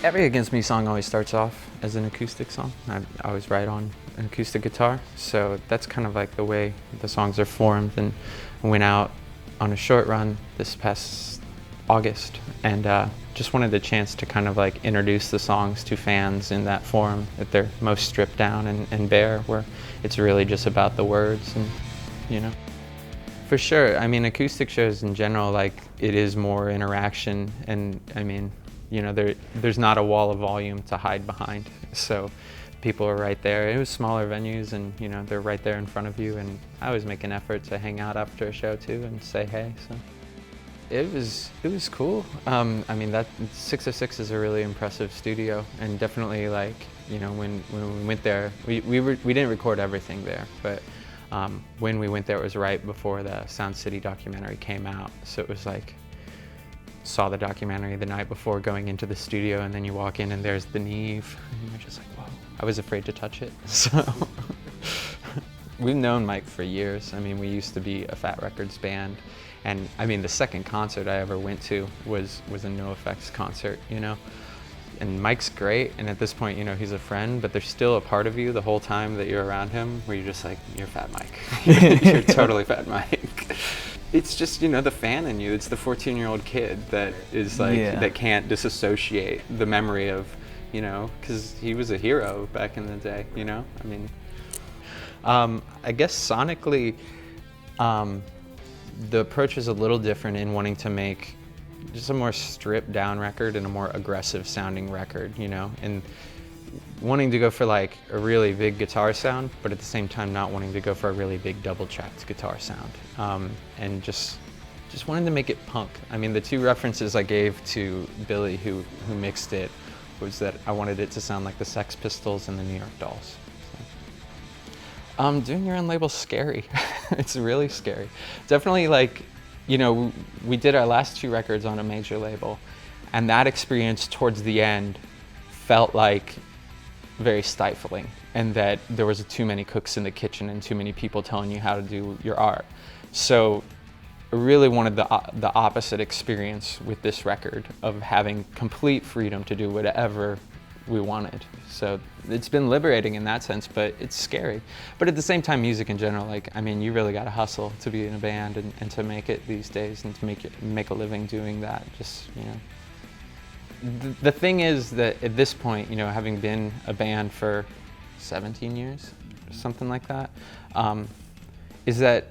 Every Against Me song always starts off as an acoustic song. I always write on an acoustic guitar, so that's kind of like the way the songs are formed. And I went out on a short run this past August and just wanted the chance to kind of like introduce the songs to fans in that form, that they're most stripped down and bare, where it's really just about the words and, you know. For sure, I mean, acoustic shows in general, like, it is more interaction, and I mean, you know, there's not a wall of volume to hide behind. So people are right there. It was smaller venues and, you know, they're right there in front of you, and I always make an effort to hang out after a show too and say hey. So it was cool. I mean, that 606 is a really impressive studio, and definitely, like, you know, when we went there, we didn't record everything there, but when we went there, it was right before the Sound City documentary came out. So it was like, saw the documentary the night before going into the studio, and then you walk in and there's the Neve, and you're just like, whoa. I was afraid to touch it. So we've known Mike for years. I mean, we used to be a Fat Records band, and I mean, the second concert I ever went to was a NoFX concert, you know. And Mike's great, and at this point, you know, he's a friend, but there's still a part of you the whole time that you're around him where you're just like, you're Fat Mike. You're totally Fat Mike. It's just, you know, the fan in you. It's the 14-year-old kid that is like, that can't disassociate the memory of, you know, because he was a hero back in the day, you know? I mean, I guess sonically, the approach is a little different in wanting to make just a more stripped down record and a more aggressive sounding record, you know? And wanting to go for like a really big guitar sound, but at the same time not wanting to go for a really big double tracked guitar sound. And just wanted to make it punk. I mean, the two references I gave to Billy, who mixed it, was that I wanted it to sound like the Sex Pistols and the New York Dolls. So. Doing your own label's scary. It's really scary. Definitely, like, you know, we did our last two records on a major label, and that experience towards the end felt like very stifling, and that there was too many cooks in the kitchen and too many people telling you how to do your art. So I really wanted the opposite experience with this record, of having complete freedom to do whatever we wanted. So it's been liberating in that sense, but it's scary. But at the same time, music in general, like, I mean, you really got to hustle to be in a band and to make it these days, and to make a living doing that. Just, you know. The thing is that at this point, you know, having been a band for 17 years, something like that, is that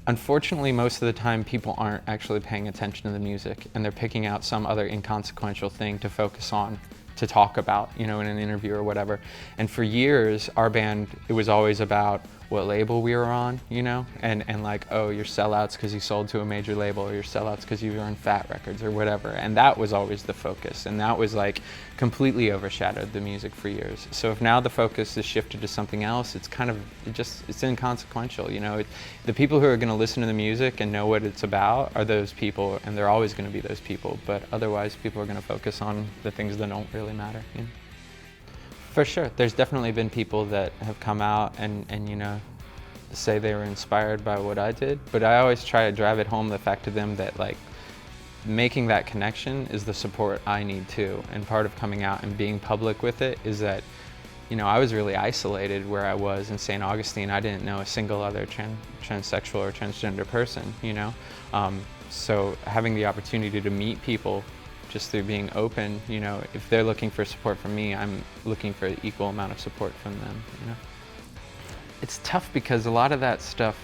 unfortunately most of the time people aren't actually paying attention to the music, and they're picking out some other inconsequential thing to focus on, to talk about, you know, in an interview or whatever. And for years, our band, it was always about what label we were on, you know, and like, oh, you're sellouts because you sold to a major label, or you're sellouts because you were on Fat Records or whatever. And that was always the focus, and that was like completely overshadowed the music for years. So if now the focus is shifted to something else, it's kind of, it's inconsequential, you know. The people who are going to listen to the music and know what it's about are those people, and they're always going to be those people. But otherwise, people are going to focus on the things that don't really matter, you know? For sure, there's definitely been people that have come out and you know, say they were inspired by what I did, but I always try to drive it home the fact to them that, like, making that connection is the support I need too. And part of coming out and being public with it is that, you know, I was really isolated where I was in St. Augustine. I didn't know a single other transsexual or transgender person, you know? So having the opportunity to meet people just through being open, you know, if they're looking for support from me, I'm looking for an equal amount of support from them, you know? It's tough because a lot of that stuff,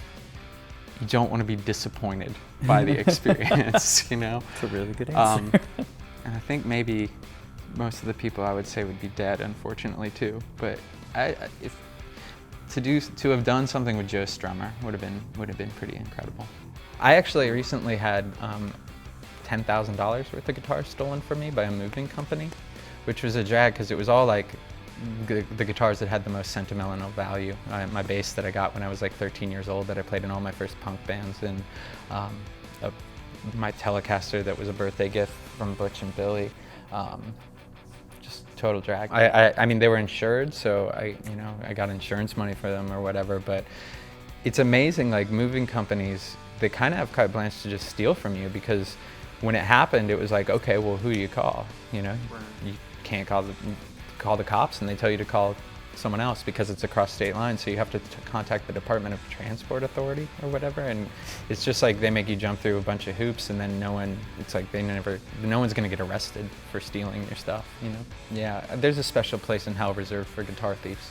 you don't want to be disappointed by the experience, you know? That's a really good answer. And I think maybe most of the people I would say would be dead, unfortunately, too. But to have done something with Joe Strummer would have been pretty incredible. I actually recently had $10,000 worth of guitars stolen from me by a moving company, which was a drag because it was all like the guitars that had the most sentimental value. My bass that I got when I was like 13 years old that I played in all my first punk bands, and my Telecaster that was a birthday gift from Butch and Billy. Just total drag. I mean, they were insured, so I got insurance money for them or whatever, but it's amazing, like, moving companies they kind of have carte blanche to just steal from you, because when it happened, it was like, okay, well, who do you call? You know, you can't call the cops, and they tell you to call someone else because it's across state lines, so you have to contact the Department of Transport Authority or whatever, and it's just like they make you jump through a bunch of hoops, and then no one's gonna get arrested for stealing your stuff, you know? Yeah, there's a special place in hell reserved for guitar thieves.